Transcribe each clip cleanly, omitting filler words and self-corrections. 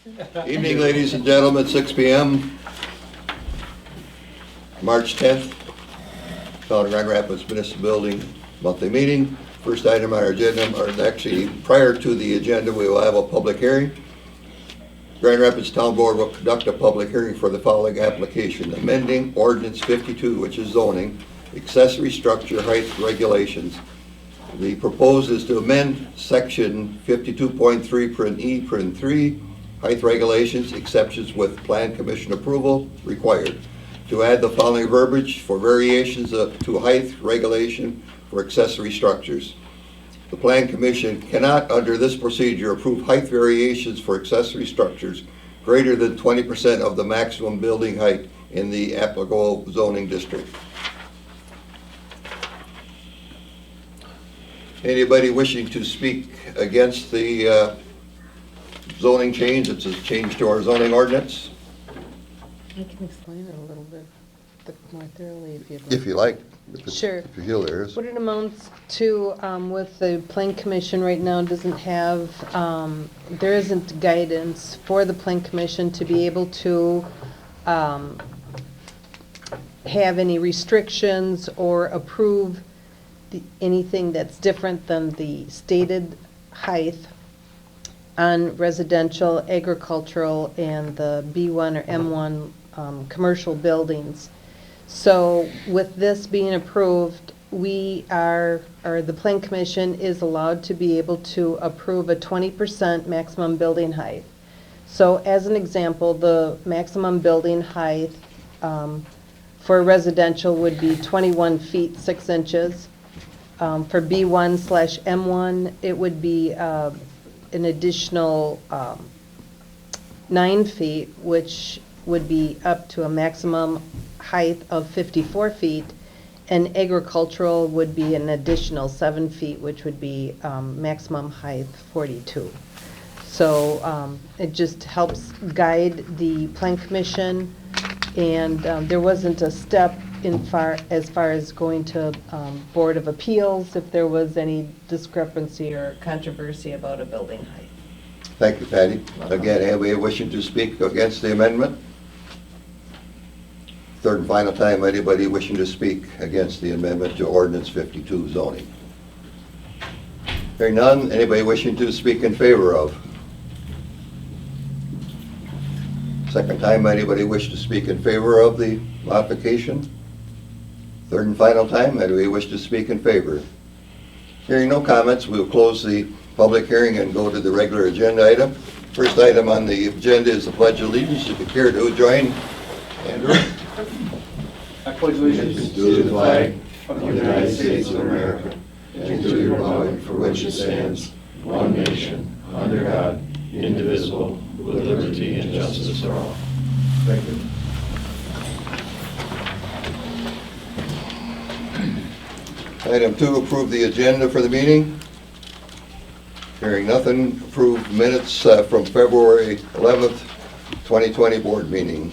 Evening, ladies and gentlemen, 6 p.m., March 10th, Town of Grand Rapids Municipal Building monthly meeting. First item on our agenda, or actually prior to the agenda, we will have a public hearing. Grand Rapids Town Board will conduct a public hearing for the following application: amending Ordinance 52, which is zoning, accessory structure height regulations. The proposed is to amend section 52.3(e)(3), height regulations, exceptions with plan commission approval required, to add the following verbiage for variations to height regulation for accessory structures. The plan commission cannot, under this procedure, approve height variations for accessory structures greater than 20% of the maximum building height in the applicable zoning district. Anybody wishing to speak against the zoning change? It's a change to our zoning ordinance. I can explain it a little bit more thoroughly if you'd like. If you like. Sure. If you feel there is. What it amounts to with the Plan Commission right now doesn't have, there isn't guidance for the Plan Commission to be able to have any restrictions or approve anything that's different than the stated height on residential, agricultural, and the B1 or M1 commercial buildings. So with this being approved, we are, or the Plan Commission is allowed to be able to approve a 20% maximum building height. So as an example, the maximum building height for residential would be 21 feet 6 inches. For B1/M1, it would be an additional 9 feet, which would be up to a maximum height of 54 feet, and agricultural would be an additional 7 feet, which would be maximum height 42. So it just helps guide the Plan Commission, and there wasn't a step as far as going to Board of Appeals if there was any discrepancy or controversy about a building height. Thank you, Patty. Again, anybody wishing to speak against the amendment? Third and final time, anybody wishing to speak against the amendment to Ordinance 52 zoning? Hearing none, anybody wishing to speak in favor of? Second time, anybody wish to speak in favor of the modification? Third and final time, anybody wish to speak in favor? Hearing no comments, we will close the public hearing and go to the regular agenda item. First item on the agenda is the Pledge of Allegiance. If you care to join, Andrew. I pledge allegiance to the flag of the United States of America and to the republic for which it stands, one nation, under God, indivisible, with liberty and justice for all. Thank you. Item 2, approve the agenda for the meeting. Hearing nothing, approve minutes from February 11th, 2020 board meeting.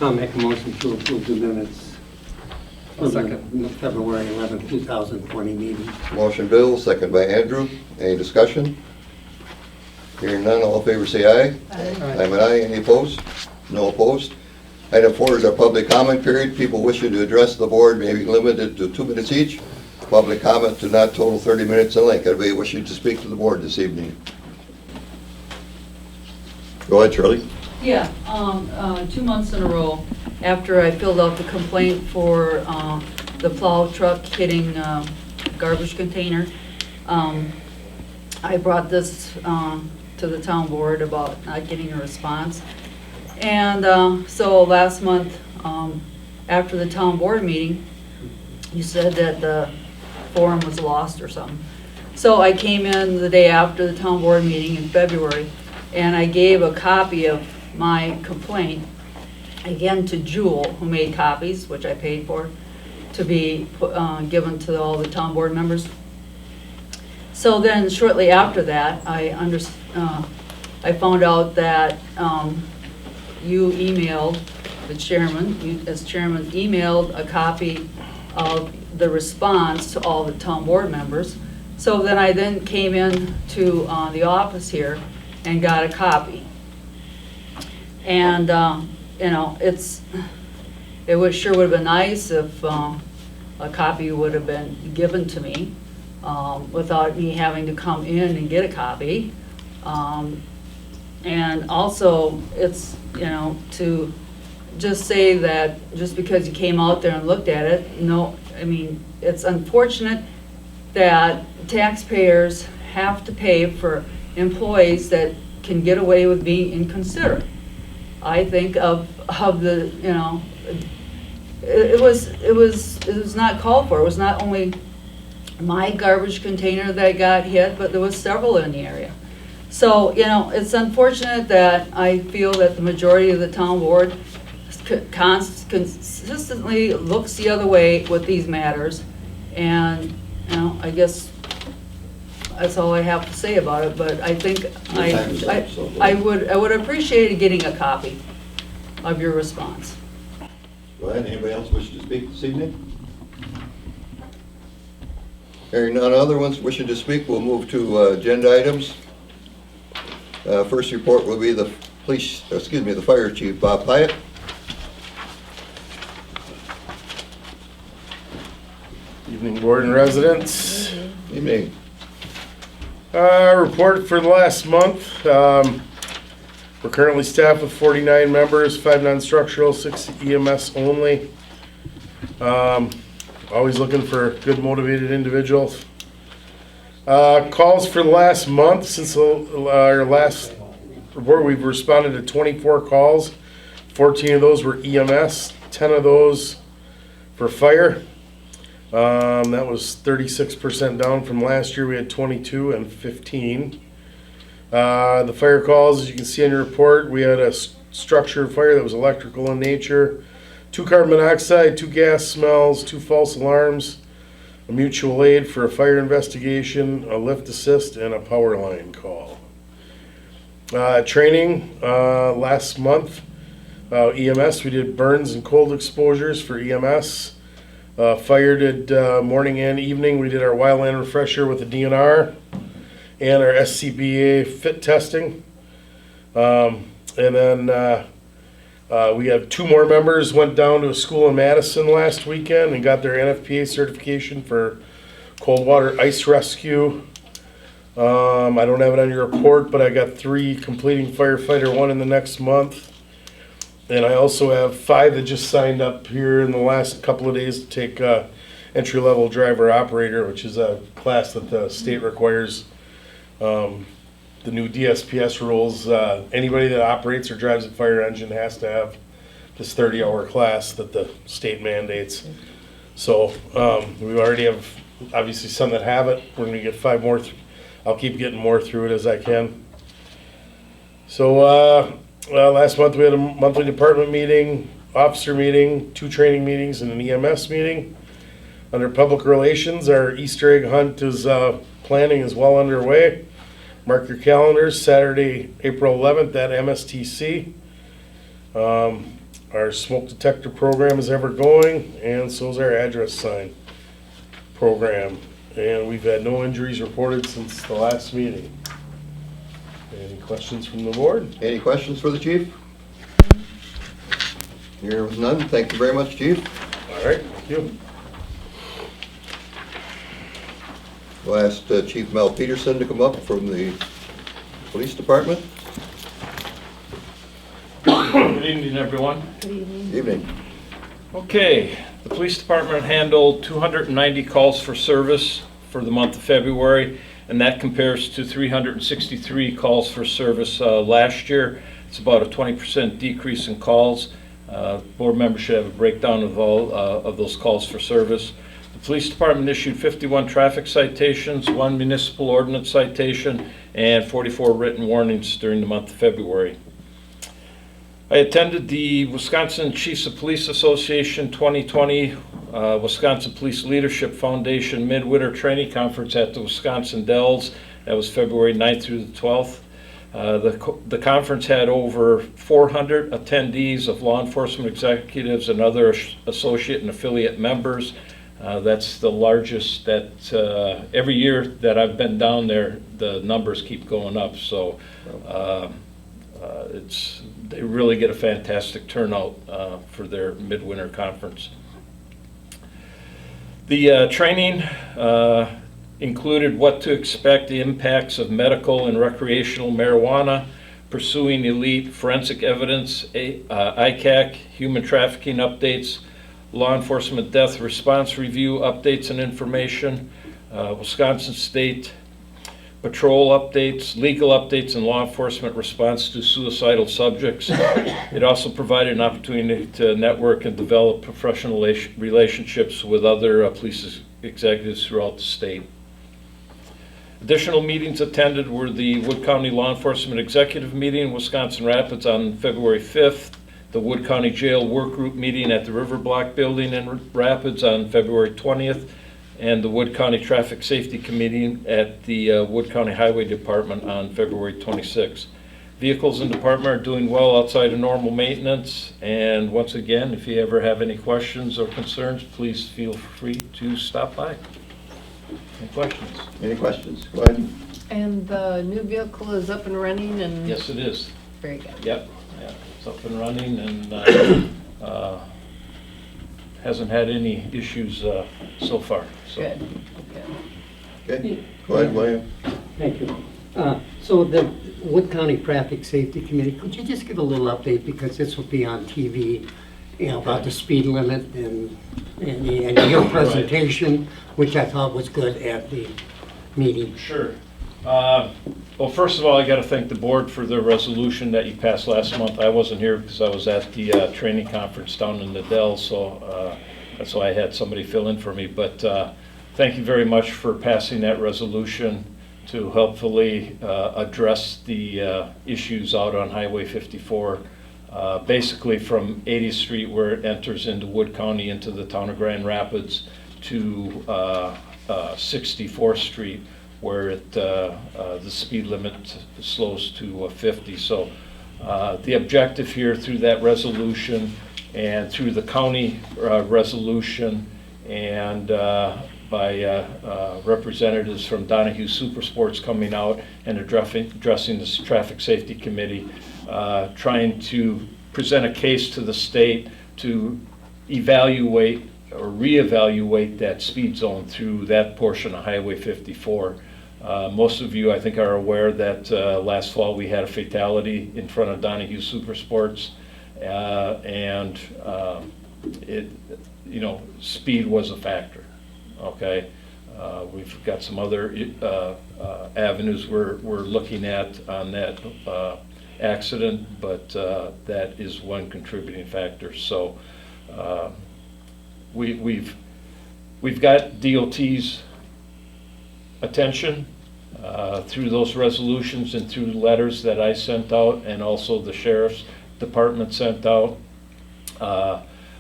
I'll make a motion to approve the minutes from the February 11th, 2020 meeting. Motion Bill, second by Andrew. Any discussion? Hearing none, all in favor say aye. Aye. I'm an aye. Any opposed? No opposed. Item 4 is our public comment period. People wishing to address the board may be limited to 2 minutes each. Public comment to not total 30 minutes in length. Anybody wishing to speak to the board this evening? Go ahead, Shirley. Yeah, 2 months in a row, after I filled out the complaint for the plow truck hitting garbage container, I brought this to the town board about not getting a response. And so last month, after the town board meeting, you said that the form was lost or something. So I came in the day after the town board meeting in February, and I gave a copy of my complaint, again to Jewel, who made copies, which I paid for, to be given to all the town board members. So then shortly after that, I found out that you emailed the chairman, you as chairman emailed a copy of the response to all the town board members So then I then came in to the office here and got a copy. And, you know, sure would have been nice if a copy would have been given to me without me having to come in and get a copy. And also, it's, you know, to just say that just because you came out there and looked at it, no, I mean, it's unfortunate that taxpayers have to pay for employees that can get away with being inconsiderate. I think of the, you know, it was not called for. It was not only my garbage container that got hit, but there was several in the area. So, you know, it's unfortunate that I feel that the majority of the town board consistently looks the other way with these matters. And, you know, I guess that's all I have to say about it, but I think I would appreciate getting a copy of your response. Go ahead, anybody else wish to speak this evening? Hearing none other ones wishing to speak, we'll move to agenda items. First report will be the the fire chief, Bob Pyatt. Evening, board and residents. Evening. Report for the last month. We're currently staffed with 49 members, 5 non-structural, 6 EMS only. Always looking for good motivated individuals. Calls for the last month. Since our last report, we've responded to 24 calls. 14 of those were EMS, 10 of those for fire. That was 36% down from last year. We had 22 and 15. The fire calls, as you can see on your report, we had a structure fire that was electrical in nature, 2 carbon monoxide, 2 gas smells, 2 false alarms, a mutual aid for a fire investigation, a lift assist, and a power line call. Training last month, EMS, we did burns and cold exposures for EMS. Fire did morning and evening. We did our wildland refresher with the DNR and our SCBA fit testing. And then we have 2 more members went down to a school in Madison last weekend and got their NFPA certification for cold water ice rescue. I don't have it on your report, but I got 3 completing firefighter 1 in the next month. And I also have 5 that just signed up here in the last couple of days to take entry-level driver operator, which is a class that the state requires. The new DSPS rules, anybody that operates or drives a fire engine has to have this 30-hour class that the state mandates. So we already have obviously some that have it. We're going to get 5 more. I'll keep getting more through it as I can. So last month we had a monthly department meeting, officer meeting, 2 training meetings, and an EMS meeting. Under public relations, our Easter egg hunt is planning is well underway. Mark your calendars, Saturday, April 11th at MSTC. Our smoke detector program is ever going, and so is our address sign program. And we've had no injuries reported since the last meeting. Any questions from the board? Any questions for the chief? Here with none, thank you very much, chief. All right, thank you. We'll ask Chief Mel Peterson to come up from the police department. Good evening, everyone. Evening. Okay, the police department handled 290 calls for service for the month of February, and that compares to 363 calls for service last year. It's about a 20% decrease in calls. Board members should have a breakdown of all of those calls for service. The police department issued 51 traffic citations, 1 municipal ordinance citation, and 44 written warnings during the month of February. I attended the Wisconsin Chiefs of Police Association 2020 Wisconsin Police Leadership Foundation Midwinter Training Conference at the Wisconsin Dells. That was February 9th through the 12th. The conference had over 400 attendees of law enforcement executives and other associate and affiliate members. That's the largest that, every year that I've been down there, the numbers keep going up, so they really get a fantastic turnout for their midwinter conference. The training included what to expect, the impacts of medical and recreational marijuana, pursuing elite forensic evidence, ICAC, human trafficking updates, law enforcement death response review updates and information, Wisconsin State Patrol updates, legal updates, and law enforcement response to suicidal subjects. It also provided an opportunity to network and develop professional relationships with other police executives throughout the state. Additional meetings attended were the Wood County Law Enforcement Executive Meeting in Wisconsin Rapids on February 5th, the Wood County Jail Work Group Meeting at the River Block Building in Rapids on February 20th, and the Wood County Traffic Safety Committee at the Wood County Highway Department on February 26th. Vehicles in the department are doing well outside of normal maintenance, and once again, if you ever have any questions or concerns, please feel free to stop by. Any questions? Any questions? Go ahead. And the new vehicle is up and running and? Yes, it is. Very good. Yep, yeah, it's up and running and hasn't had any issues so far. So. Good, good. Okay, go ahead, William. Thank you. So the Wood County Traffic Safety Committee, could you just give a little update, because this will be on TV, you know, about the speed limit and your presentation, which I thought was good at the meeting. Sure. Well, first of all, I got to thank the board for the resolution that you passed last month. I wasn't here because I was at the training conference down in the Dell, so that's why I had somebody fill in for me. But thank you very much for passing that resolution to helpfully address the issues out on Highway 54, basically from 80th Street where it enters into Wood County into the town of Grand Rapids to 64th Street, where the speed limit slows to 50. So the objective here through that resolution and through the county resolution and by representatives from Donahue Supersports coming out and addressing this traffic safety committee, trying to present a case to the state to evaluate or reevaluate that speed zone through that portion of Highway 54. Most of you, I think, are aware that last fall we had a fatality in front of Donahue Supersports, and speed was a factor. Okay, we've got some other avenues we're looking at on that accident, but that is one contributing factor. So we've got DOT's attention through those resolutions and through letters that I sent out, and also the sheriff's department sent out.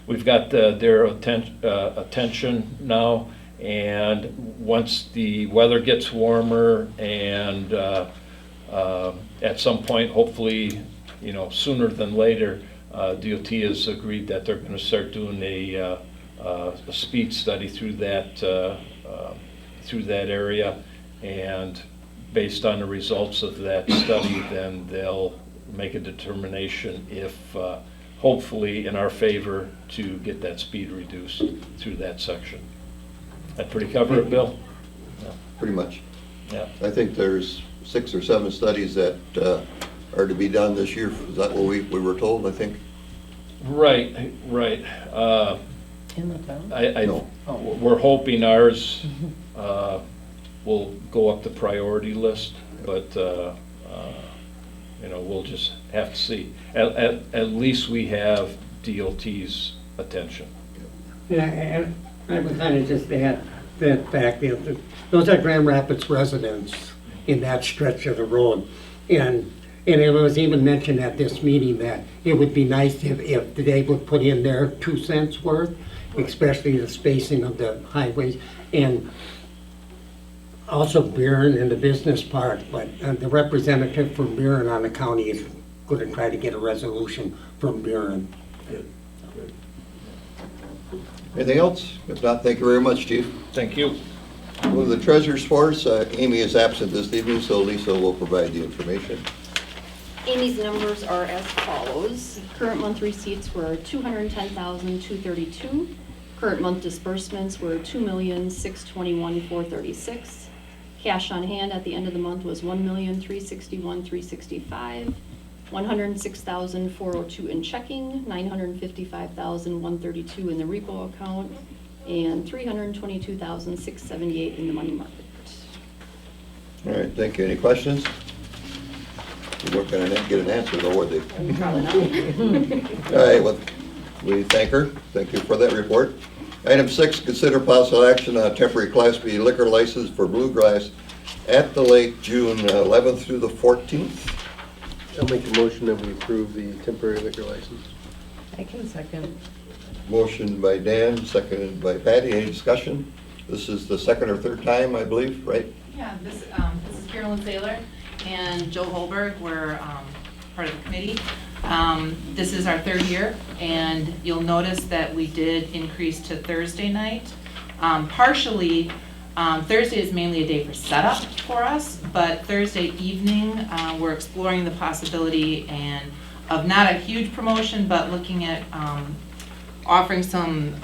We've got their attention now, and once the weather gets warmer and at some point, hopefully, sooner than later, DOT has agreed that they're going to start doing a speed study through that area, and based on the results of that study, then they'll make a determination if, hopefully in our favor, to get that speed reduced through that section. That pretty cover it, Bill? Yeah. Pretty much. Yeah. I think there's 6 or 7 studies that are to be done this year. Is that what we were told, I think? Right. In the town? No. We're hoping ours will go up the priority list, but we'll just have to see. At least we have DOT's attention. Yeah, and I would kind of just add that fact that those are Grand Rapids residents in that stretch of the road. And it was even mentioned at this meeting that it would be nice if they would put in their 2 cents worth, especially the spacing of the highways, and also Buren and the business part. But the representative from Buren on the county is going to try to get a resolution from Buren. Anything else? If not, thank you very much, Chief. Thank you. Go to the treasurer's force. Amy is absent this evening, so Lisa will provide the information. Amy's numbers are as follows. Current month receipts were $210,232. Current month disbursements were $2,621,436. Cash on hand at the end of the month was $1,361,365. $106,402 in checking, $955,132 in the repo account, and $322,678 in the money market. All right, thank you. Any questions? You weren't going to get an answer, though, were they? Probably not. All right, well, we thank her. Thank you for that report. Item 6, consider possible action on a temporary Class B liquor license for Bluegrass at the lake, June 11th through the 14th. I'll make a motion that we approve the temporary liquor license. I can second. Motion by Dan, seconded by Patty. Any discussion? This is the second or third time, I believe, right? Yeah, this is Carolyn Saylor and Joe Holberg. We're part of the committee. This is our third year, and you'll notice that we did increase to Thursday night. Partially, Thursday is mainly a day for setup for us, but Thursday evening, we're exploring the possibility of not a huge promotion, but looking at offering some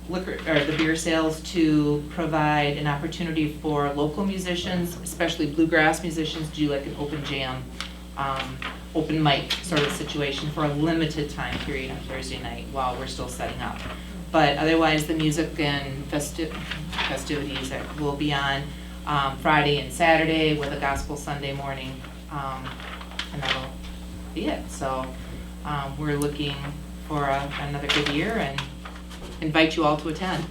liquor or the beer sales to provide an opportunity for local musicians, especially bluegrass musicians, to do like an open jam, open mic sort of situation for a limited time period on Thursday night while we're still setting up. But otherwise, the music and festivities will be on Friday and Saturday with a gospel Sunday morning, and that'll be it. So we're looking for another good year and invite you all to attend.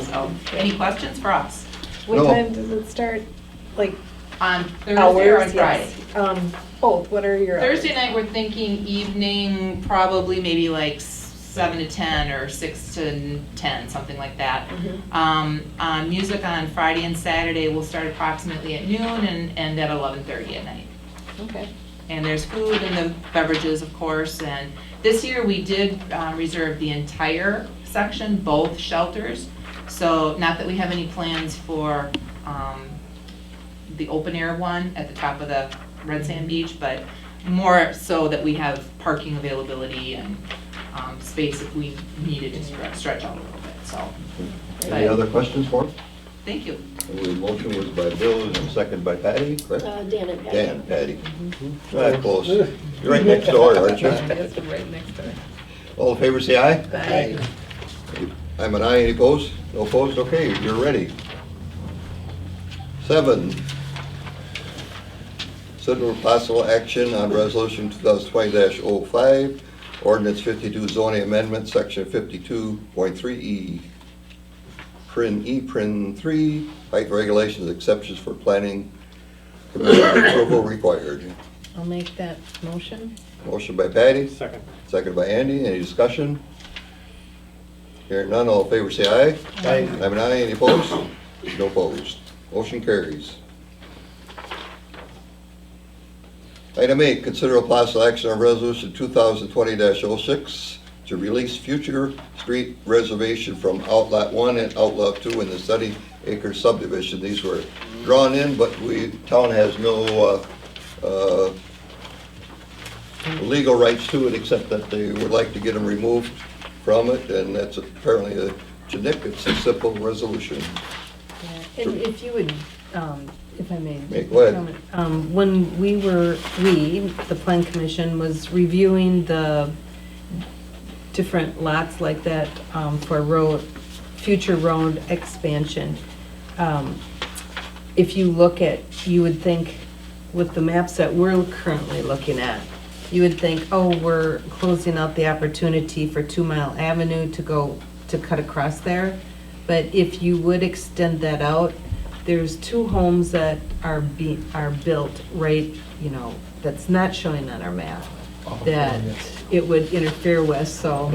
So, any questions for us? What No. time does it start? Like On Thursday or on hours? Friday? Yes. Both. What are your hours? Thursday night, we're thinking evening, probably maybe like 7 to 10 or 6 to 10, something like that. Music on Friday and Saturday will start approximately at noon and end at 11:30 at night. Okay. And there's food and the beverages, of course, and this year we did reserve the entire section, both shelters. So not that we have any plans for the open air one at the top of the Red Sand Beach, but more so that we have parking availability and space if we needed to stretch out a little bit, so. Any other questions for him? Thank you. The motion was by Bill and seconded by Patty, correct? Dan and Patty. Dan, Patty. Right, close. You're right next door, aren't you? Yes, we're right next to it. All in favor, say aye. Aye. I'm an aye. Any opposed? No opposed? Okay, you're ready. 7, consider possible action on resolution 2020-05, ordinance 52 zoning amendment, section 52.3E. Prin 3, height regulations, exceptions for planning commission approval required. I'll make that motion. Motion by Patty, Second. second by Andy. Any discussion? Hearing none, all in favor say aye. Aye. I'm an aye. Any opposed? No opposed. Motion carries. Item 8, consider a possible action on resolution 2020-06 to release future street reservation from Outlot 1 and Outlot 2 in the 70-acre subdivision. These were drawn in, but town has no legal rights to it, except that they would like to get them removed from it, and that's apparently a generic. It's a simple resolution. Yeah, and if you would, if I may. Go ahead. comment. When the Plan Commission was reviewing the different lots like that for future road expansion, if you look at, you would think with the maps that we're currently looking at, you would think, oh, we're closing out the opportunity for 2 Mile Avenue to cut across there. But if you would extend that out, there's 2 homes that are built right, that's not showing on our map, that it would interfere with, so.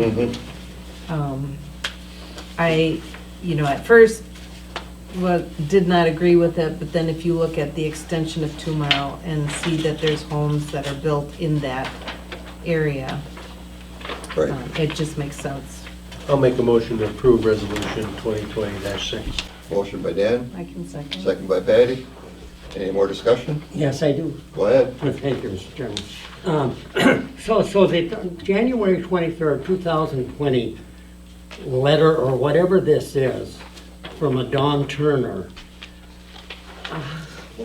I, at first, did not agree with it, but then if you look at the extension of 2 Mile and see that there's homes that are built in that area, Right. it just makes sense. I'll make a motion to approve resolution 2020-6. Motion by Dan, I can second. second by Patty. Any more discussion? Yes, I do. Go ahead. Thank you, Mr. Chairman. So the January 23rd, 2020 letter, or whatever this is, from a Dawn Turner,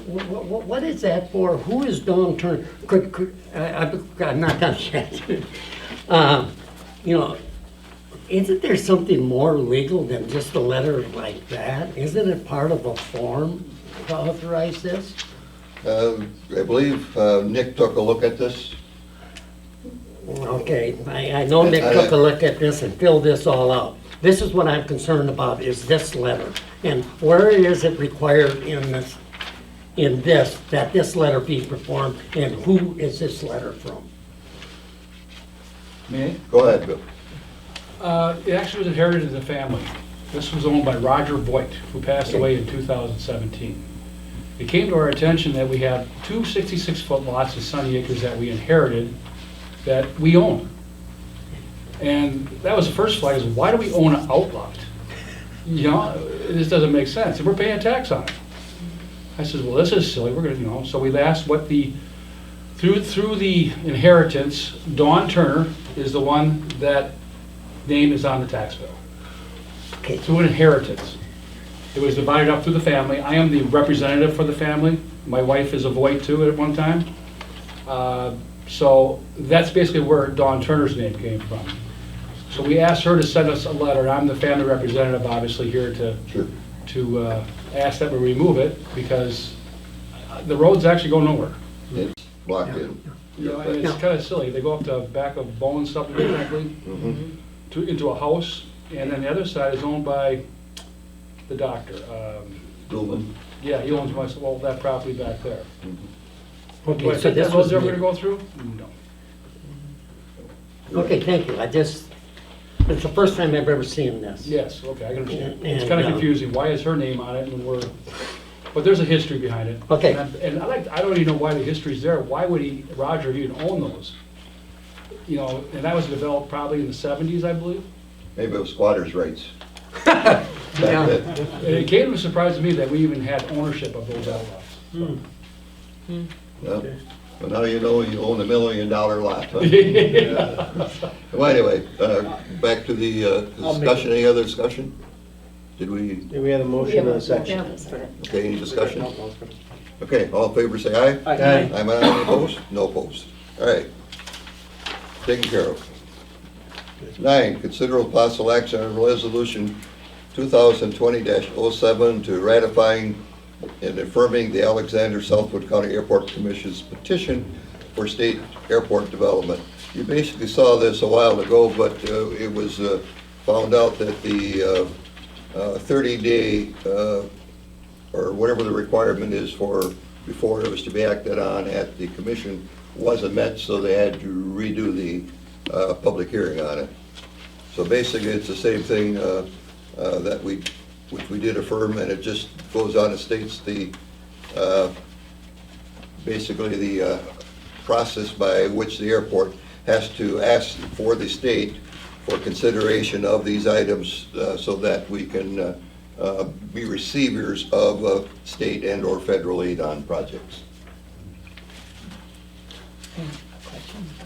what is that for? Who is Dawn Turner? I'm not done yet. You know, isn't there something more legal than just a letter like that? Isn't it part of a form to authorize this? I believe Nick took a look at this. Okay, I know Nick took a look at this and filled this all out. This is what I'm concerned about, is this letter. And where is it required in this, that this letter be performed, and who is this letter from? Me? Go ahead, Bill. It actually was inherited in the family. This was owned by Roger Voigt, who passed away in 2017. It came to our attention that we have two 66-foot lots of Sunny Acres that we inherited that we own. And that was the first flag, is why do we own an outlot? You know, this doesn't make sense, and we're paying tax on it. I said, well, this is silly, we're gonna, you know, so we asked what the, through the inheritance, Dawn Turner is the one that name is on the tax bill. Okay, Through an inheritance. It was divided up through the family. I am the representative for the family. My wife is a Voigt too at one time. So that's basically where Dawn Turner's name came from. So we asked her to send us a letter. I'm the family representative, obviously, here to ask that we remove it, because the roads actually go nowhere. It's blocked in. You know, and it's kind of silly. They go up the back of Bowen subdivision, I believe, Mhm. into a house, and then the other side is owned by the doctor. Goulman. Yeah, he owns most, well, that property back there. Do I okay, so think this that was road's ever gonna go through? No. Okay, thank you. It's the first time I've ever seen this. Yes, okay, I can understand. And, It's kind of um, confusing. Why is her name on it when we're, but there's a history behind it. Okay. And I don't even know why the history's there. Why would Roger even own those? You know, and that was developed probably in the 70s, I believe. Maybe it was squatters' rights. Yeah. Back then. And it came as a surprise to me that we even had ownership of those outlots. So. Yeah. Well, now you know you own $1 million lot. Huh? Yeah. Well, anyway, back to the discussion. Any other discussion? Did we, We had a motion and a second. okay, any discussion? Okay, all in favor, say aye. Aye. I'm any opposed? No opposed. All right. Taken care of. 9, consider possible action on resolution 2020-07 to ratifying and affirming the Alexander Southwood County Airport Commission's petition for state airport development. You basically saw this a while ago, but it was found out that the 30-day or whatever the requirement is for before it was to be acted on at the commission wasn't met, so they had to redo the public hearing on it. So basically, it's the same thing which we did affirm, and it just goes on and states the basically the process by which the airport has to ask for the state for consideration of these items so that we can be receivers of state and or federal aid on projects.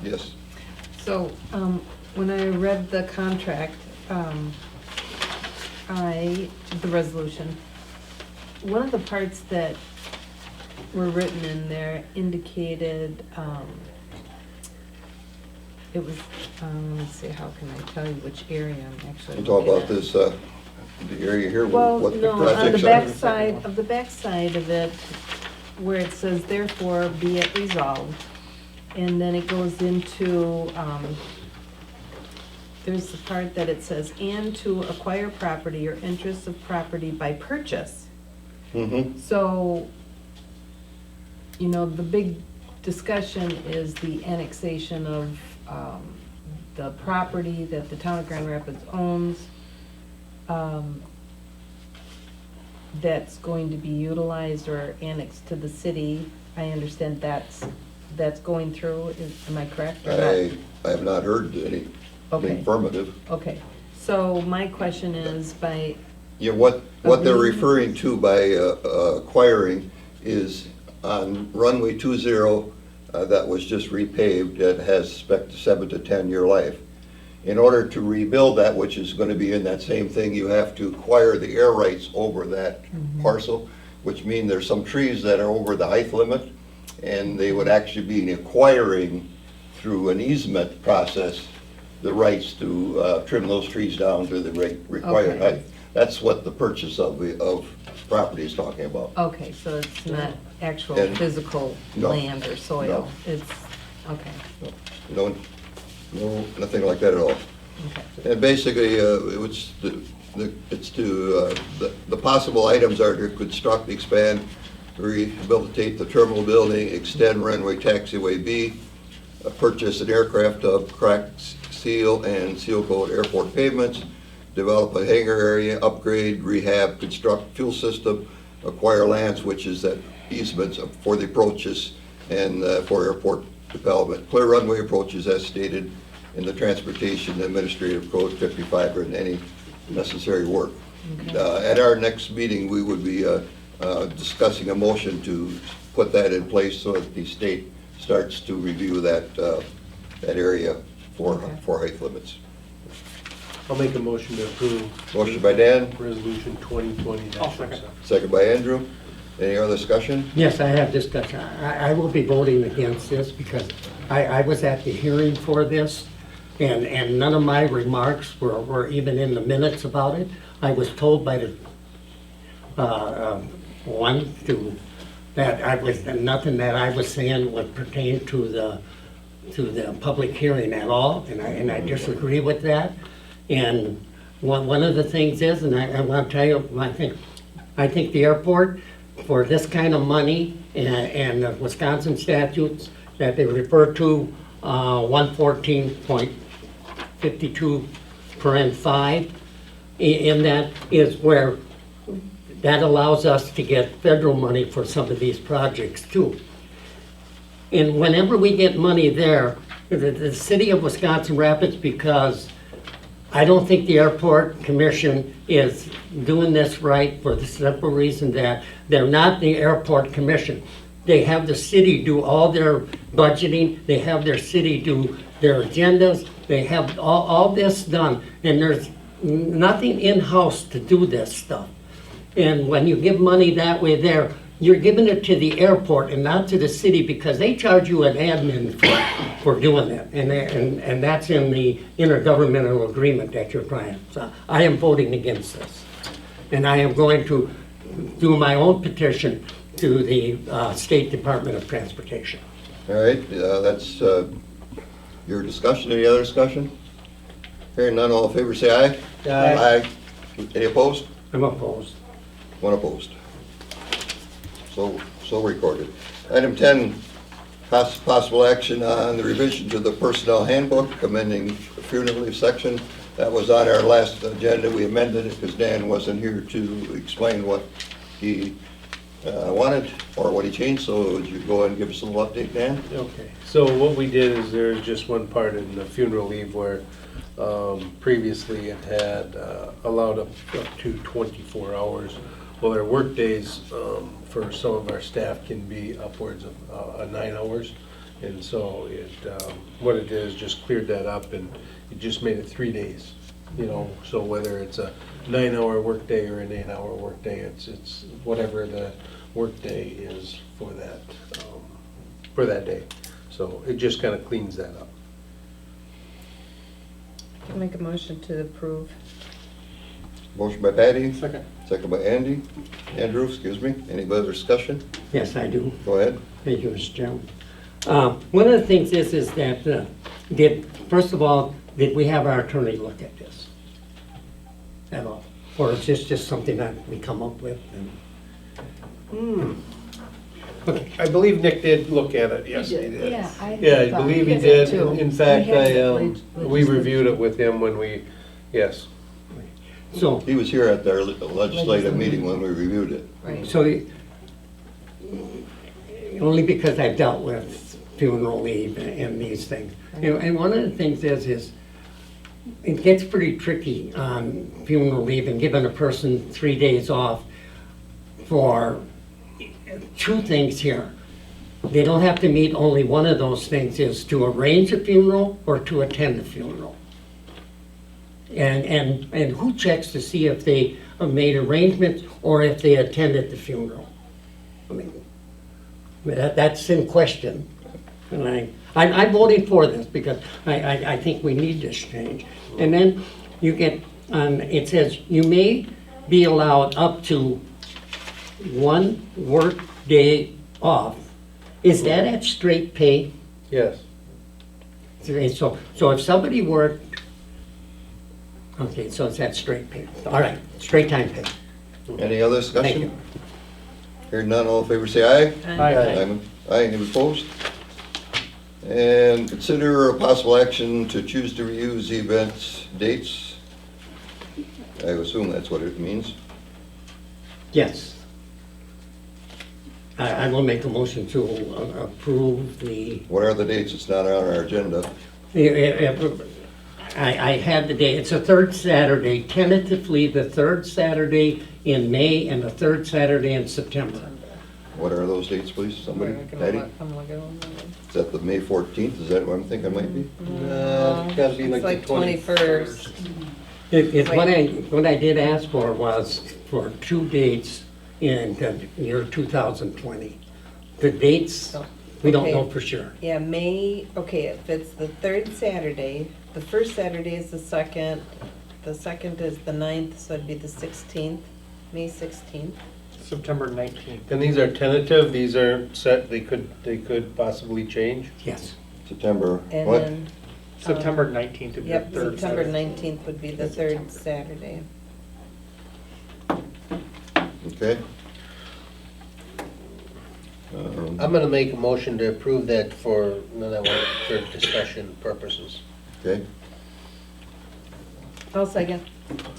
Yes. So, when I read the contract, the resolution, one of the parts that were written in there indicated, it was, let's see, how can I tell you which area I'm actually We'll talk looking about at? this, the area here, Well, what the no, on the projects are. backside of it, where it says therefore be it resolved, and then it goes into, there's the part that it says, and to acquire property or interests of property by purchase. Mm-hmm. So, you know, the big discussion is the annexation of the property that the town of Grand Rapids owns, that's going to be utilized or annexed to the city. I understand that's going through, am I correct or not? I have not heard anything Okay. affirmative. Okay, So my question is by, Yeah, what they're referring to by acquiring is on runway 20, that was just repaved, that has expected 7 to 10 year life. In order to rebuild that, which is going to be in that same thing, you have to acquire the air rights over that parcel, which means there's some trees that are over the height limit, and they would actually be acquiring through an easement process the rights to trim those trees down to the required Okay. height. That's what the purchase of property is talking about. okay, so it's not actual And- physical No. land or soil? No. It's, okay, No, nothing like that at all. okay. And basically, the possible items are to construct, expand, rehabilitate the terminal building, extend runway taxiway B, purchase an aircraft hub, crack, seal, and seal coat airport pavements, develop a hangar area, upgrade, rehab, construct fuel system, acquire lands, which is that easements for the approaches and for airport development. Clear runway approaches as stated in the Transportation Administrative Code 55 and any necessary work. At our next meeting, we would be discussing a motion to put that in place so that the state starts to review that area for height limits. I'll make a motion to approve Motion by Dan, Resolution 2020-07. second by Andrew. Any other discussion? Yes, I have discussion. I will be voting against this because I was at the hearing for this, and none of my remarks were even in the minutes about it. I was told by the, that nothing that I was saying would pertain to the public hearing at all, and I disagree with that. And one of the things is, and I want to tell you, I think the airport, for this kind of money and the Wisconsin statutes that they refer to, 114.52 paren 5, in that is where that allows us to get federal money for some of these projects too. And whenever we get money there, the city of Wisconsin Rapids, because I don't think the airport commission is doing this right for the simple reason that they're not the airport commission. They have the city do all their budgeting, they have their city do their agendas, they have all this done, and there's nothing in-house to do this stuff. And when you give money that way there, you're giving it to the airport and not to the city because they charge you an admin for doing that. And that's in the intergovernmental agreement that you're trying. So I am voting against this. And I am going to do my own petition to the State Department of Transportation. All right, that's your discussion. Any other discussion? Hearing none, all in favor say aye. Aye. Any opposed? I'm opposed. One opposed. So recorded. Item 10, possible action on the revision to the personnel handbook, amending funeral leave section. That was on our last agenda. We amended it because Dan wasn't here to explain what he wanted or what he changed. So would you go ahead and give us a little update, Dan? Okay, so what we did is there's just one part in the funeral leave where previously it had allowed up to 24 hours. Well, their work days for some of our staff can be upwards of 9 hours. And so what it did is just cleared that up and it just made it 3 days. You know, so whether it's a 9-hour workday or an 8-hour workday, it's whatever the workday is for that day. So it just kind of cleans that up. I'll make a motion to approve. Motion by Patty, Second. second by Andy. Andrew, excuse me. Any other discussion? Yes, I do. Go ahead. Thank you, Mr. Chairman. One of the things is that, first of all, did we have our attorney look at this at all? Or is this just something that we come up with? I believe Nick did look at it, yes, he did. Yeah, I believe he did. In fact, we reviewed it with him when we, yes. So, He was here at their legislative meeting when we reviewed it. Right. so only because I've dealt with funeral leave and these things. You know, and one of the things is it gets pretty tricky on funeral leave and giving a person 3 days off for two things here. They don't have to meet only one of those things, is to arrange a funeral or to attend a funeral. And who checks to see if they have made arrangements or if they attended the funeral? I mean, that's in question. And I'm voting for this because I think we need this change. And then you get, it says, you may be allowed up to 1 work day off. Is that at straight pay? Yes. Okay, so if somebody worked, okay, so it's at straight pay. All right, straight time pay. Any other Thank discussion? you. Hearing none, all in favor say aye. Aye. Aye, any opposed? And consider a possible action to choose to reuse the event's dates. I assume that's what it means. Yes. I will make a motion to approve the, What are the dates? It's not on our agenda. I had the date, it's the third Saturday, tentatively the third Saturday in May and the third Saturday in September. What are those dates, please? Somebody? I'm Patty? looking at them. Is that the May 14th? Is that what I'm thinking it might be? It's gotta be It's like the 21st. What I did ask for was for 2 dates in the year 2020. The dates, we don't know Okay. for sure. Yeah, May, okay, if it's the third Saturday, the first Saturday is the second is the 9th, so it'd be the 16th, May 16th. September 19th. And these are tentative, these are set, they could possibly change? Yes. September, And what? then, September 19th would be the yep, third September Saturday. 19th would be the third Saturday. Okay. I'm gonna make a motion to approve that for discussion purposes. Okay. I'll second.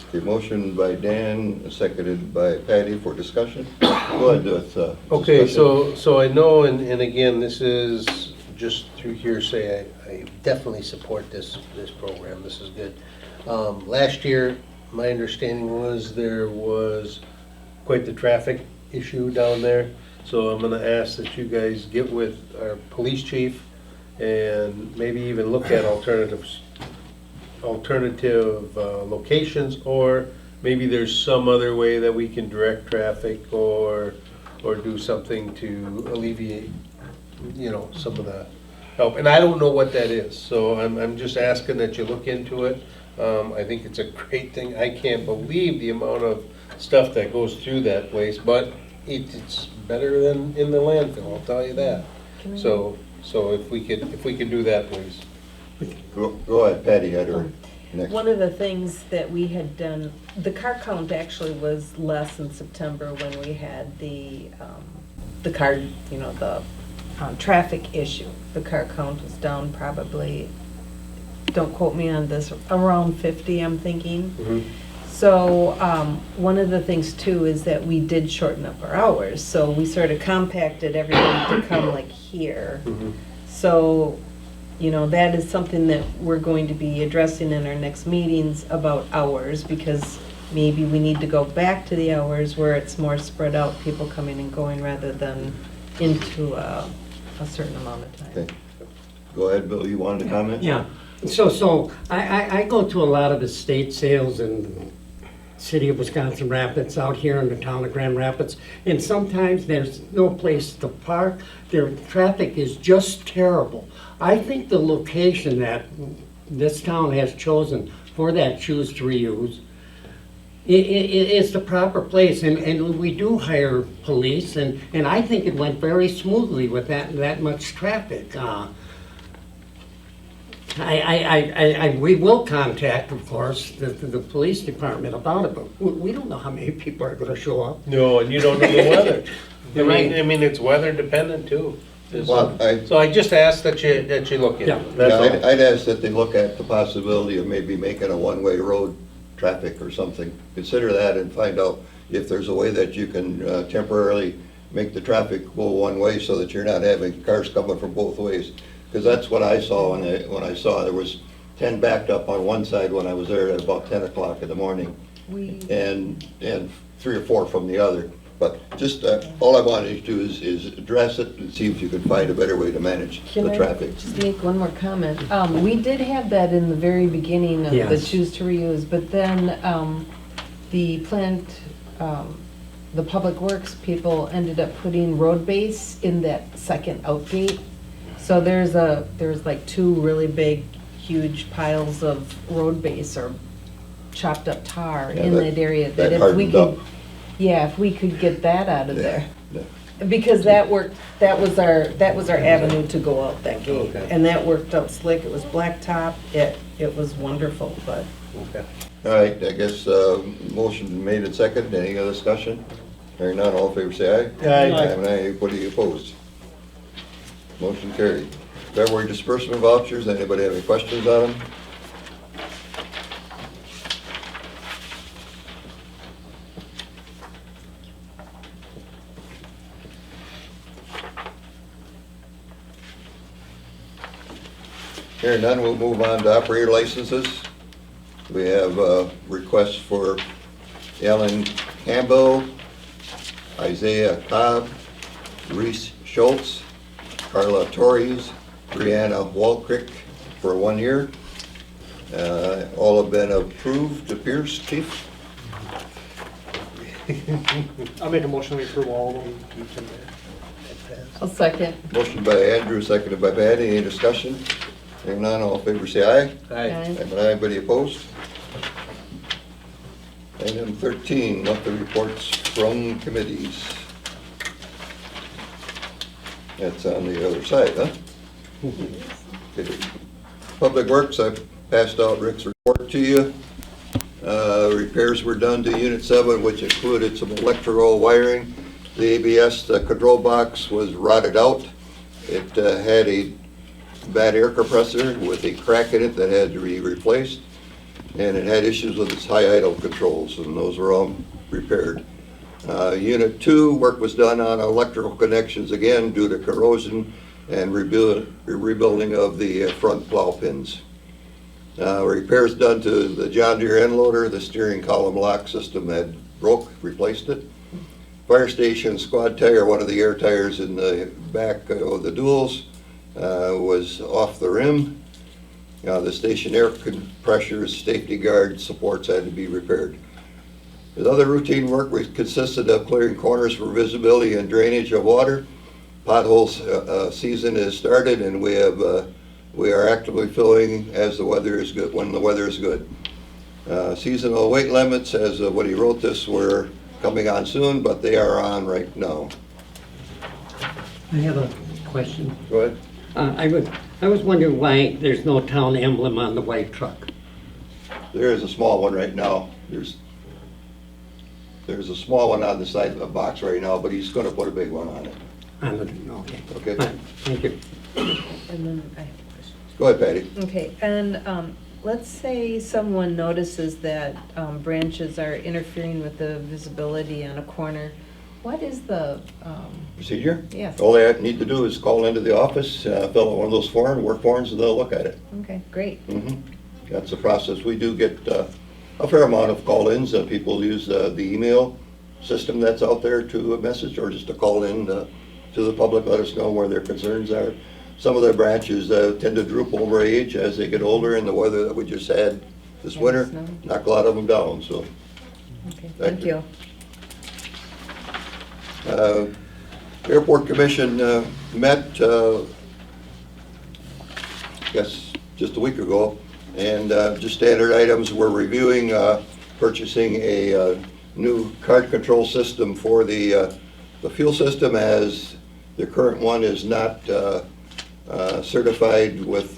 Okay, motion by Dan, seconded by Patty for discussion. Go ahead with Okay, discussion. so I know, and again, this is just through hearsay, I definitely support this program, this is good. Last year, my understanding was there was quite the traffic issue down there, so I'm gonna ask that you guys get with our police chief and maybe even look at alternative locations, or maybe there's some other way that we can direct traffic or do something to alleviate, some of the help. And I don't know what that is, so I'm just asking that you look into it. I think it's a great thing. I can't believe the amount of stuff that goes through that place, but it's better than in the landfill, I'll tell you that. So if we could do that, please. Go ahead, Patty, had her next. One of the things that we had done, the car count actually was less in September when we had the car, the traffic issue. The car count was down probably, don't quote me on this, around 50, I'm thinking. Mhm. So one of the things too is that we did shorten up our hours. So we sort of compacted everybody to come like here. Mhm. So, that is something that we're going to be addressing in our next meetings about hours, because maybe we need to go back to the hours where it's more spread out, people coming and going rather than into a certain amount of time. Okay. Go ahead, Bill, you wanted to comment? Yeah, so I go to a lot of estate sales in city of Wisconsin Rapids, out here in the town of Grand Rapids, and sometimes there's no place to park. Their traffic is just terrible. I think the location that this town has chosen for that choose to reuse is the proper place, and we do hire police, and I think it went very smoothly with that much traffic. We will contact, of course, the police department about it, but we don't know how many people are gonna show up. No, and you don't know the weather. Right. I mean, it's weather dependent too. Well, So I just ask that you look into Yeah. it. That's all. I'd ask that they look at the possibility of maybe making a one-way road traffic or something. Consider that and find out if there's a way that you can temporarily make the traffic go one way so that you're not having cars coming from both ways. Because that's what I saw when I saw there was 10 backed up on one side when I was there at about 10 o'clock in the morning, and 3 or 4 from the other. But just, all I wanted you to do is address it and see if you can find a better way to manage the traffic. Can I just make one more comment? We did have that in the very beginning of the Yes. choose to reuse, but then the plant, the public works people ended up putting road base in that second outgate. So there's like 2 really big, huge piles of road base or chopped up tar Yeah, in that area. that if we hardened could, up. yeah, if we could get that out of Yeah, there. yeah. Because that worked, that was our avenue to go out that gate. Okay. And that worked out slick, it was blacktop, it was wonderful, but. Okay. All right, I guess, motion made and second. Any other discussion? Hearing none, all in favor say aye. Aye. And anybody opposed? Motion carried. February disbursement vouchers, anybody have any questions on them? Hearing none, we'll move on to operator licenses. We have requests for Ellen Campbell, Isaiah Cobb, Reese Schultz, Carla Torres, Brianna Walcrick for 1 year. All have been approved, appears, Chief. I'll make a motion to approve all of them. I'll second. Motion by Andrew, seconded by Patty. Any discussion? Hearing none, all in favor say aye. Aye. Anybody opposed? Item 13, monthly reports from committees. That's on the other side, huh? Okay. Public Works, I passed out Rick's report to you. Repairs were done to Unit 7, which included some electrical wiring. The ABS, the control box, was rotted out. It had a bad air compressor with a crack in it that had to be replaced. And it had issues with its high idle controls, and those were all repaired. Unit 2, work was done on electrical connections again due to corrosion and rebuilding of the front plow pins. Repairs done to the John Deere end loader, the steering column lock system had broke, replaced it. Fire station squad tire, one of the air tires in the back of the duals, was off the rim. The station air compressors, safety guard supports had to be repaired. The other routine work consisted of clearing corners for visibility and drainage of water. Potholes season has started, and we are actively filling as the weather is good, when the weather is good. Seasonal weight limits, as when he wrote this, were coming on soon, but they are on right now. I have a question. Go ahead. I was wondering why there's no town emblem on the white truck. There is a small one right now. There's a small one on the side of the box right now, but he's gonna put a big one on it. Okay. Okay? Fine, thank you. And then I have a question. Go ahead, Patty. Okay, and let's say someone notices that branches are interfering with the visibility on a corner. What is the, Procedure? yes, All they need to do is call into the office, fill out one of those work forms, and they'll look at it. okay, great. That's the process. We do get a fair amount of call-ins. People use the email system that's out there to a message, or just to call in to the public, let us know where their concerns are. Some of their branches tend to droop over age as they get older, and the weather that we just had this Yeah, winter snow. knocked a lot of them down, so. Okay, Thank thank you. you. Airport Commission met, I guess, just a week ago, and just standard items. We're reviewing purchasing a new card control system for the fuel system, as the current one is not certified with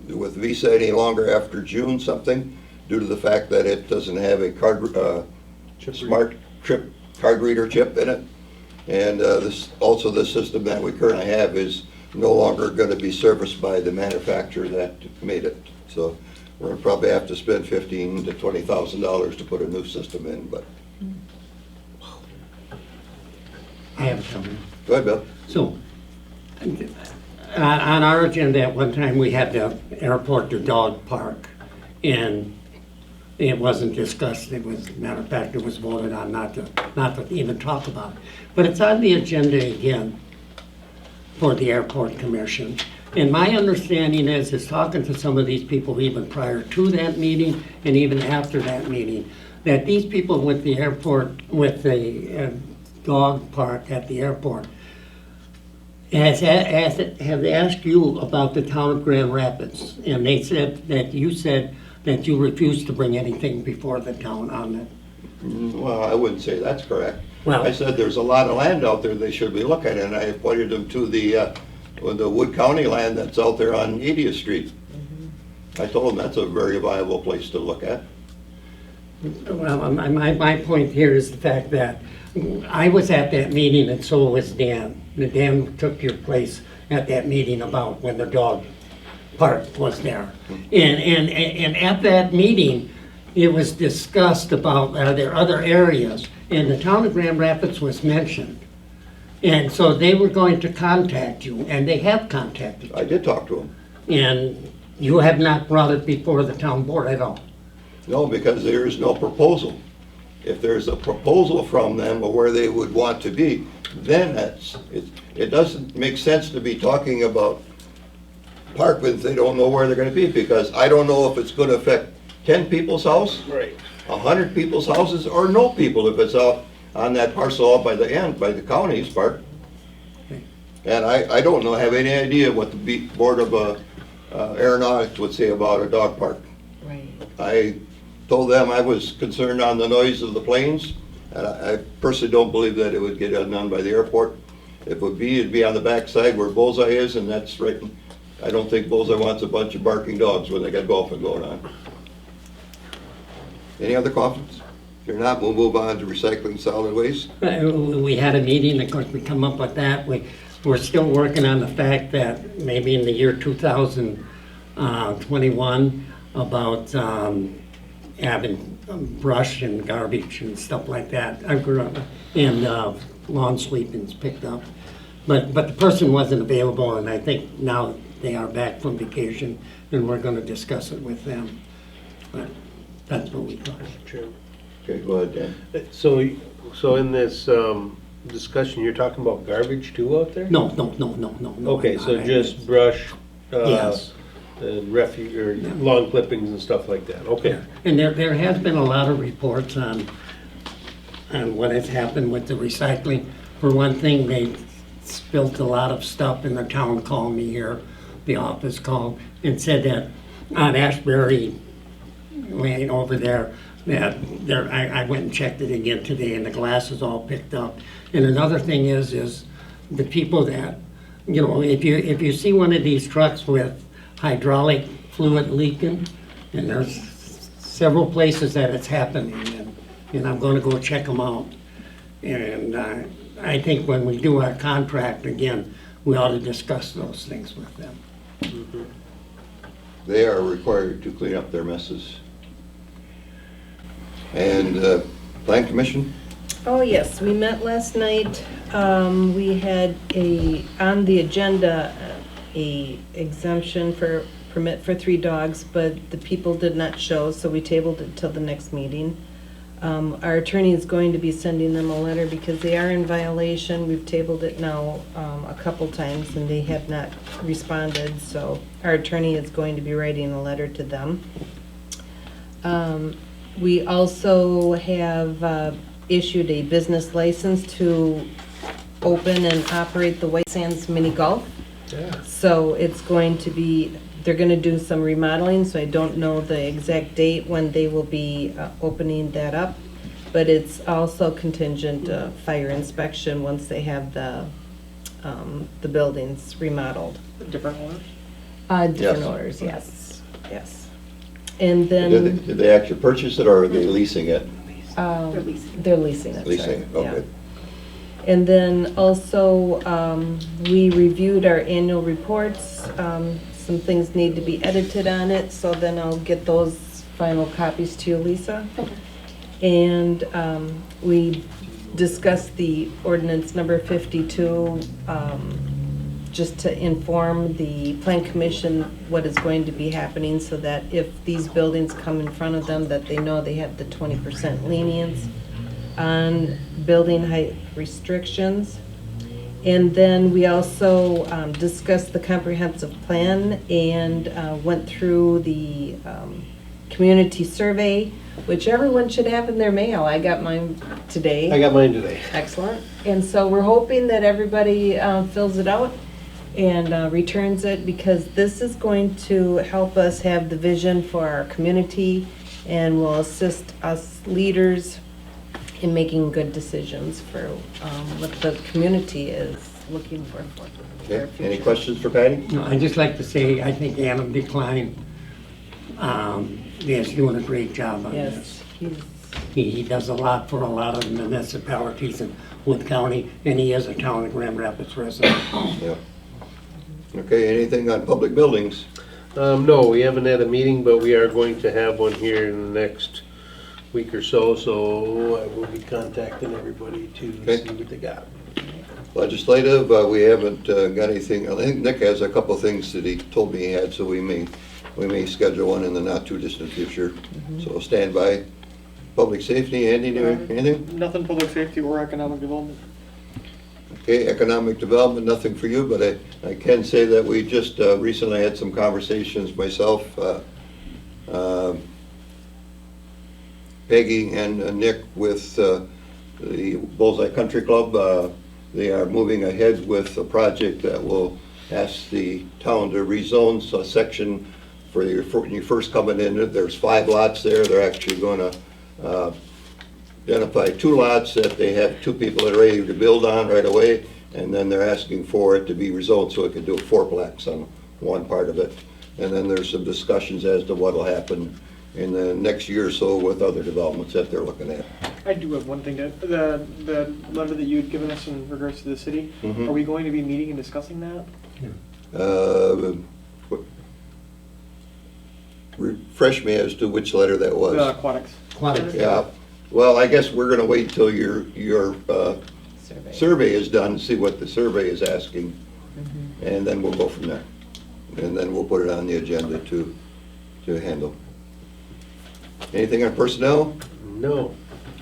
Visa any longer after June something, due to the fact that it doesn't have a smart chip card reader chip in it. And the system that we currently have is no longer going to be serviced by the manufacturer that made it. So we're going to probably have to spend $15,000 to $20,000 to put a new system in, but. I have something. Go ahead, Bill. So, on our agenda at one time, we had the airport to dog park, and it wasn't discussed. It was, matter of fact, it was voted on not to even talk about it. But it's on the agenda again for the airport commission. And my understanding is talking to some of these people even prior to that meeting and even after that meeting, that these people with the airport, with the dog park at the airport, have asked you about the town of Grand Rapids. And they said that you refused to bring anything before the town on it. Well, I wouldn't say that's correct. Well- I said there's a lot of land out there they should be looking at, and I pointed them to the Wood County land that's out there on 80th Street. I told them that's a very viable place to look at. Well, my point here is the fact that I was at that meeting and so was Dan. Dan took your place at that meeting about when the dog park was there. And at that meeting, it was discussed about, are there other areas? And the town of Grand Rapids was mentioned. And so they were going to contact you, and they have contacted you. I did talk to them. And you have not brought it before the town board at all. No, because there is no proposal. If there's a proposal from them of where they would want to be, then it doesn't make sense to be talking about Parkland if they don't know where they're gonna be, because I don't know if it's gonna affect 10 people's house, Right. 100 people's houses, or no people if it's out on that parcel out by the end, by the county's part. And I don't know, have any idea what the Board of Aeronautics would say about a dog park. Right. I told them I was concerned on the noise of the planes, and I personally don't believe that it would get undone by the airport. If it would be, it'd be on the backside where Bullseye is, and that's right. I don't think Bullseye wants a bunch of barking dogs when they got golfing going on. Any other comments? If you're not, we'll move on to recycling solid waste. We had a meeting, of course, we come up with that. We're still working on the fact that maybe in the year 2021, about having brush and garbage and stuff like that, and lawn sweepings picked up. But the person wasn't available, and I think now they are back from vacation, and we're gonna discuss it with them. But that's what we thought. Okay, go ahead, Dan. So in this discussion, you're talking about garbage too out there? No. Okay, so just brush, Yes. and refuse, or lawn clippings and stuff like that, okay. And there has been a lot of reports on what has happened with the recycling. For one thing, they spilled a lot of stuff, and the town called me here, the office called, and said that on Ashbury Lane over there, that I went and checked it again today, and the glass is all picked up. And another thing is the people that, if you see one of these trucks with hydraulic fluid leaking, and there's several places that it's happening, and I'm gonna go check them out. And I think when we do our contract again, we ought to discuss those things with them. They are required to clean up their messes. And Plan Commission? Oh, yes, we met last night. We had on the agenda, a exemption for permit for 3 dogs, but the people did not show, so we tabled it till the next meeting. Our attorney is going to be sending them a letter because they are in violation. We've tabled it now a couple times and they have not responded, so our attorney is going to be writing a letter to them. We also have issued a business license to open and operate the White Sands Mini Golf. Yeah. So it's going to be, they're going to do some remodeling, so I don't know the exact date when they will be opening that up. But it's also contingent fire inspection once they have the buildings remodeled. Different owners? Different Yes. orders, yes. And then, Did they actually purchase it, or are they leasing it? they're leasing it. Leasing it, sorry, yeah. okay. And then also, we reviewed our annual reports. Some things need to be edited on it, so then I'll get those final copies to you, Lisa. And we discussed the ordinance number 52, just to inform the Plan Commission what is going to be happening so that if these buildings come in front of them, that they know they have the 20% lenience on building height restrictions. And then we also discussed the comprehensive plan and went through the community survey, which everyone should have in their mail. I got mine today. I got mine today. Excellent. And so we're hoping that everybody fills it out and returns it, because this is going to help us have the vision for our community and will assist us leaders in making good decisions for what the community is looking for their Okay, any future. questions for Patty? No, I'd just like to say, I think Adam Decline is doing a great job on this. Yes, He does a lot for a lot of the municipalities in Wood County, and he is a town of Grand Rapids resident. Yeah. Okay, anything on public buildings? No, we haven't had a meeting, but we are going to have one here in the next week or so, so I will be contacting everybody to Okay. see what they got. Legislative, we haven't got anything. I think Nick has a couple things that he told me he had, so we may schedule one in the not too distant future. So stand by. Public safety, Andy, anything? Nothing public safety or economic development. Okay, economic development, nothing for you, but I can say that we just recently had some conversations myself, Peggy and Nick with the Bullseye Country Club. They are moving ahead with a project that will ask the town to rezone a section for when you first coming in. There's 5 lots there. They're actually going to identify 2 lots that they have 2 people that are ready to build on right away, and then they're asking for it to be rezoned so it can do a 4-plex on one part of it. And then there's some discussions as to what will happen in the next year or so with other developments that they're looking at. I do have one thing, the letter that you had given us in regards to the city, Mhm. are we going to be meeting and discussing that? Refresh me as to which letter that was. The aquatics. Yeah, well, I guess we're gonna wait till your survey. survey is done, see what the survey is asking, and then we'll go from there. And then we'll put it on the agenda to handle. Anything on personnel? No.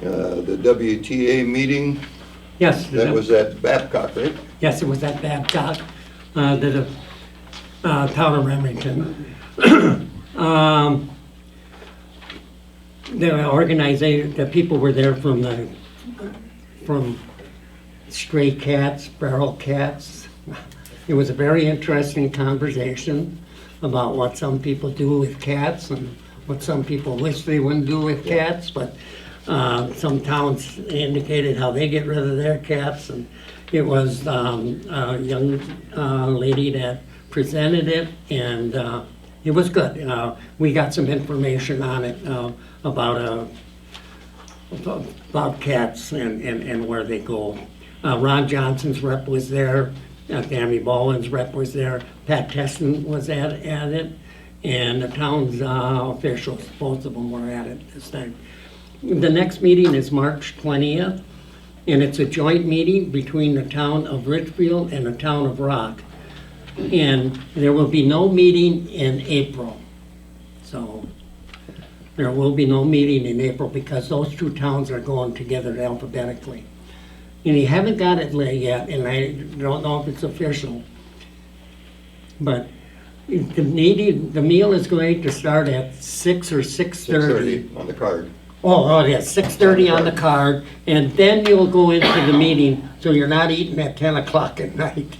The WTA meeting, Yes, that was at Babcock, right? yes, it was at Babcock, the town of Remington. The organization, the people were there from stray cats, feral cats. It was a very interesting conversation about what some people do with cats and what some people wish they wouldn't do with cats, but some towns indicated how they get rid of their cats, and it was a young lady that presented it, and it was good. We got some information on it about cats and where they go. Ron Johnson's rep was there, Tammy Boland's rep was there, Pat Tesson was at it, and the town's officials, both of them were at it this time. The next meeting is March 20th, and it's a joint meeting between the town of Richfield and the town of Rock. And there will be no meeting in April. So there will be no meeting in April because those 2 towns are going together alphabetically. And you haven't got it yet, and I don't know if it's official. But the meal is going to start at 6 or 6:30. 6:30 on the card. Oh, yeah, 6:30 on the card, and then you'll go into the meeting, so you're not eating at 10 o'clock at night.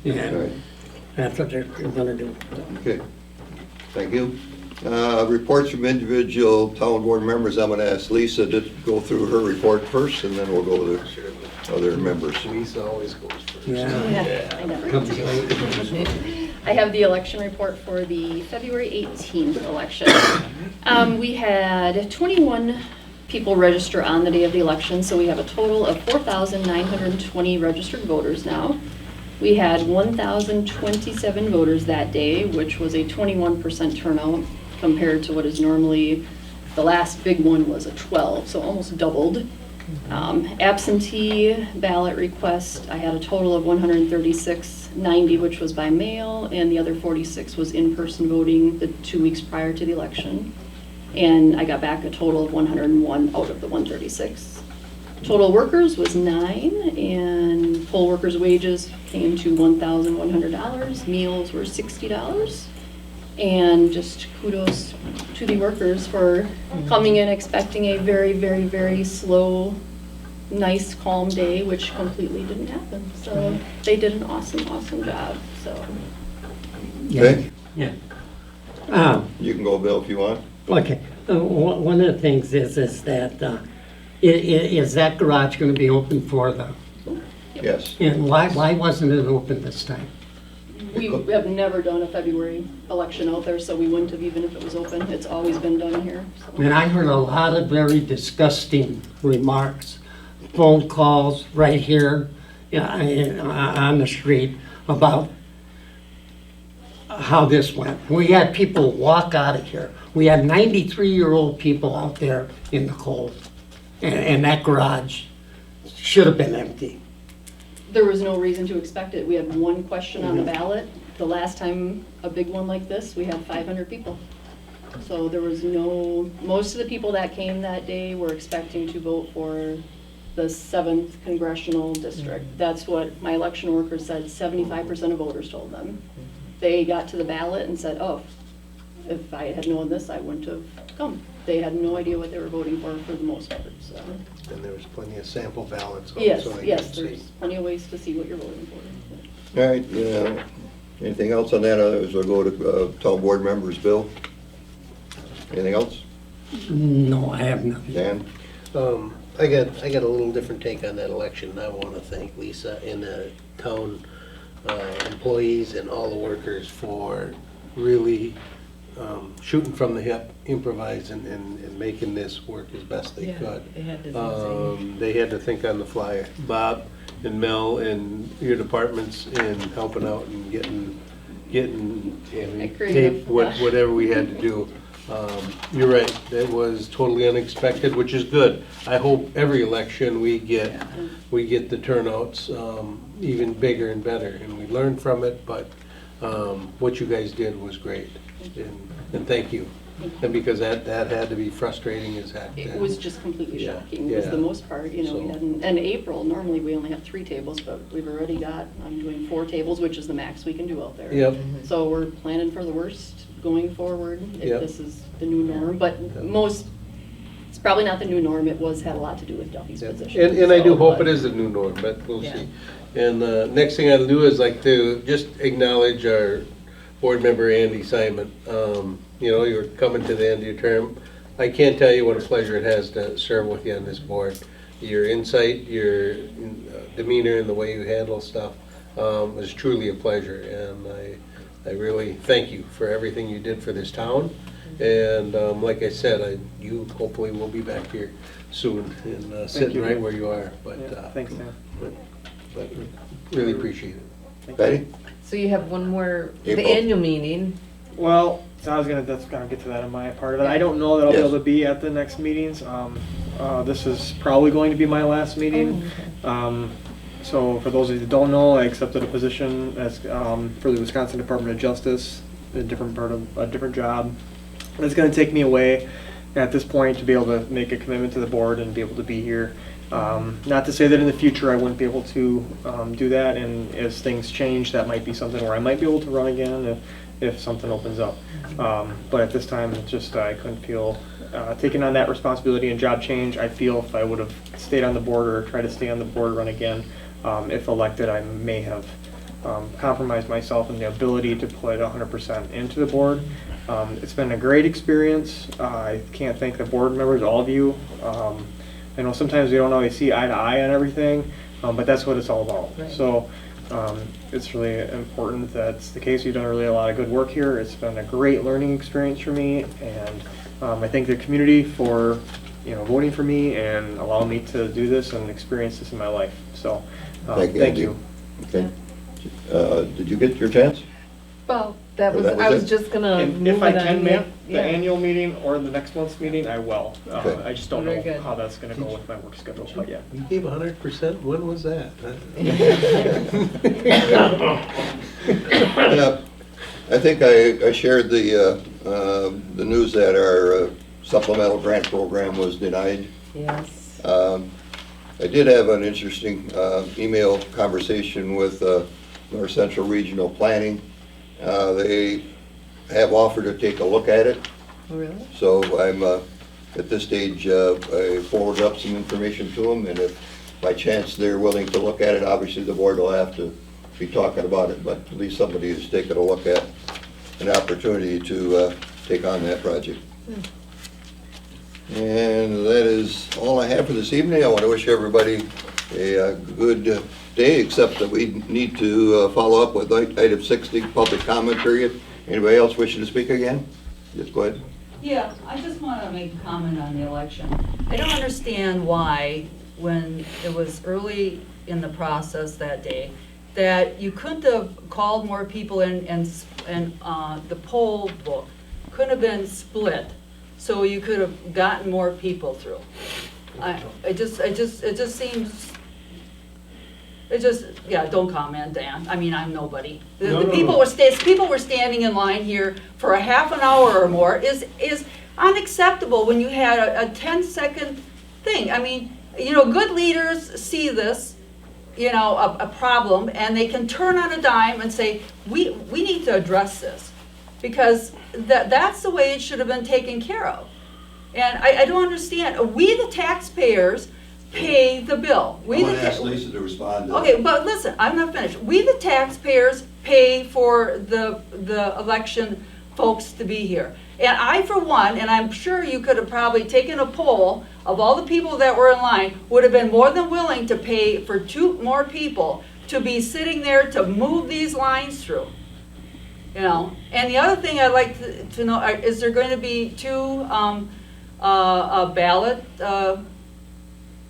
All Yeah, right. that's what they're gonna do. Okay, thank you. Reports from individual town board members. I'm gonna ask Lisa to go through her report first, and then we'll go to the other members. Lisa always goes first. Yeah. I know. Comes late. I have the election report for the February 18th election. We had 21 people register on the day of the election, so we have a total of 4,920 registered voters now. We had 1,027 voters that day, which was a 21% turnout compared to what is normally, the last big one was a 12, so almost doubled. Absentee ballot request, I had a total of 136.90, which was by mail, and the other 46 was in-person voting the 2 weeks prior to the election. And I got back a total of 101 out of the 136. Total workers was 9, and poll workers' wages came to $1,100. Meals were $60. And just kudos to the workers for coming in expecting a very, very, very slow, nice, calm day, which completely didn't happen. So they did an awesome, awesome job, so. Okay, Yeah. you can go, Bill, if you want. Okay, one of the things is that, is that garage gonna be open for the, Yes. and why wasn't it open this time? We have never done a February election out there, so we wouldn't have even if it was open. It's always been done here. So. And I heard a lot of very disgusting remarks, phone calls right here on the street about how this went. We had people walk out of here. We had 93-year-old people out there in the cold. And that garage should have been empty. There was no reason to expect it. We had one question on the ballot. The last time a big one like this, we had 500 people. So there was most of the people that came that day were expecting to vote for the 7th congressional district. That's what my election workers said, 75% of voters told them. They got to the ballot and said, oh, if I had known this, I wouldn't have come. They had no idea what they were voting for the most part, so. And there was plenty of sample ballots. Yes, also, I yes, can there's see. plenty of ways to see what you're voting for. All right, anything else on that? Otherwise, we'll go to town board members. Bill? Anything else? No, I have nothing. Dan? I got a little different take on that election. I want to thank Lisa and the town employees and all the workers for really shooting from the hip, improvising and making this work as best they could. They had to They had to think on the fly. Bob and Mel and your departments and helping out and getting Creative, tape, whatever we had to do. You're right, that was totally unexpected, which is good. I hope every election we get the turnouts even bigger and better, and we learn from it, but what you guys did was great, and thank you. And because that had to be frustrating as heck. It was just completely Yeah, shocking, was yeah. the most part, we So- hadn't, and April, normally we only have 3 tables, but we've already got, I'm doing 4 tables, which is the max we can do out there. Yep, So we're planning for the worst going forward, if Yep. this is the new norm, but it's probably not the new norm, had a lot to do with Duffy's yep. position. And I do so, hope but- it is the new norm, but we'll Yeah. see. And next thing I'll do is like to just acknowledge our board member Andy Simon. You're coming to the end of your term. I can't tell you what a pleasure it has to serve with you on this board. Your insight, your demeanor, and the way you handle stuff was truly a pleasure. And I really thank you for everything you did for this town. And like I said, you hopefully will be back here soon and sitting you. right where you are. But, Yeah, thanks, Dan. but really appreciate it. Betty? So you have one more, the April. annual meeting. Well, so that's gonna get to that in my part of it. I don't know that I'll be Yes. able to be at the next meetings. This is probably going to be my last meeting. So for those of you that don't know, I accepted a position as, for the Wisconsin Department of Justice, a different job. And it's gonna take me away at this point to be able to make a commitment to the board and be able to be here. Not to say that in the future I wouldn't be able to do that, and as things change, that might be something where I might be able to run again if something opens up. But at this time, it's just I couldn't feel taking on that responsibility and job change. I feel if I would have stayed on the board or tried to stay on the board, run again, if elected, I may have compromised myself in the ability to put 100% into the board. It's been a great experience. I can't thank the board members, all of you. I know sometimes we don't always see eye to eye on everything, but that's what it's all about. Right. So it's really important that's the case. You've done really a lot of good work here. It's been a great learning experience for me, and I thank the community for voting for me and allowing me to do this and experience this in my life. So Thank you, thank Andy. you. Okay. Did you get your chance? Well, that was, That was I was it? just gonna And move if I it can, on. ma'am, the Yeah. annual meeting or the next month's meeting, I will. Okay. I just don't Very know good. how that's gonna go with my work schedule, but yeah. You gave 100%? When was that? Yeah, I think I shared the news that our supplemental grant program was denied. Yes. I did have an interesting email conversation with North Central Regional Planning. They have offered to take a look at it, Really? so I'm, at this stage, I forwarded up some information to them, and if by chance they're willing to look at it, obviously the board will have to be talking about it, but at least somebody is taking a look at an opportunity to take on that project. And that is all I have for this evening. I want to wish everybody a good day, except that we need to follow up with item 60, public comment period. Anybody else wishing to speak again? Just go ahead. Yeah, I just want to make a comment on the election. I don't understand why, when it was early in the process that day, that you couldn't have called more people in and the poll book couldn't have been split, so you could have gotten more people through. It just seems, yeah, don't comment, Dan. I mean, I'm nobody. The people were standing in line here for a half an hour or more is unacceptable when you had a 10-second thing. I mean, you know, good leaders see this, you know, a problem, and they can turn on a dime and say, we need to address this, because that's the way it should have been taken care of. And I don't understand. We, the taxpayers, pay the bill. I'm going to ask Lisa to respond to that. Okay, but listen, I'm not finished. We, the taxpayers, pay for the election folks to be here. And I, for one, and I'm sure you could have probably taken a poll of all the people that were in line, would have been more than willing to pay for 2 more people to be sitting there to move these lines through. You know, and the other thing I'd like to know, is there going to be 2 ballot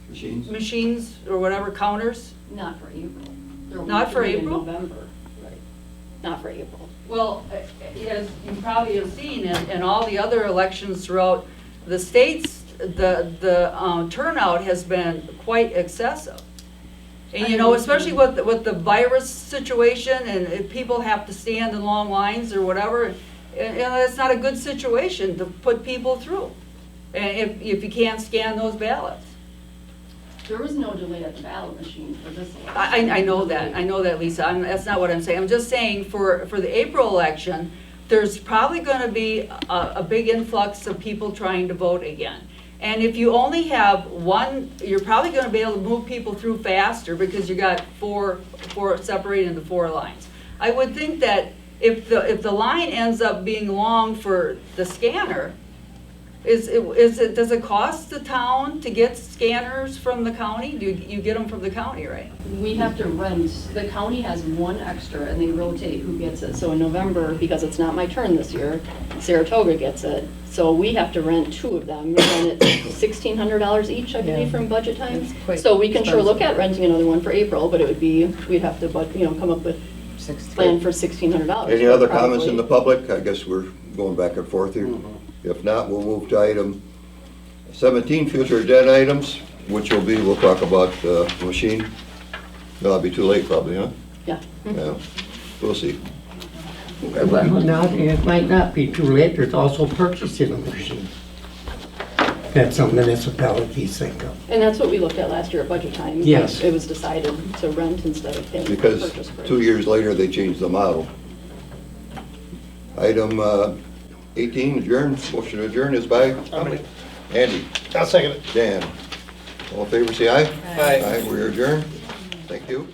machines or whatever, counters? Not for April. There will Not be for 3 in April? November. Right. Not for April. Well, as you probably have seen in all the other elections throughout the states, the turnout has been quite excessive. And you know, especially with the virus situation, and if people have to stand in long lines or whatever, and it's not a good situation to put people through. And if you can't scan those ballots. There was no delay at the ballot machine for this election. I know that, Lisa. That's not what I'm saying. I'm just saying for the April election, there's probably going to be a big influx of people trying to vote again. And if you only have one, you're probably going to be able to move people through faster because you got four separated into 4 lines. I would think that if the line ends up being long for the scanner, does it cost the town to get scanners from the county? Do you get them from the county, right? We have to rent, the county has 1 extra and they rotate who gets it. So in November, because it's not my turn this year, Saratoga gets it. So we have to rent 2 of them, and it's $1,600 each, I believe, from budget time. It's quite So we can sure look expensive. at renting another one for April, but it would be, we'd have to, come up with plan for $1,600. Any other probably. comments in the public? I guess we're going back and forth here. If not, we'll move to item 17, future agenda items, which will be, we'll talk about the machine. That'll be too late probably, huh? Yeah. Yeah, we'll see. Well, now, it might not be too late, there's also purchasing a machine. That's something municipalities think of. And that's what we looked at last year at budget time. Yes. It was decided to rent instead of paying for Because purchase price. 2 years later, they changed the model. Item 18, adjourn, motion to adjourn is by Andy. I'll second it. Dan. All in favor, say aye. Aye. Aye, we're adjourned. Thank you.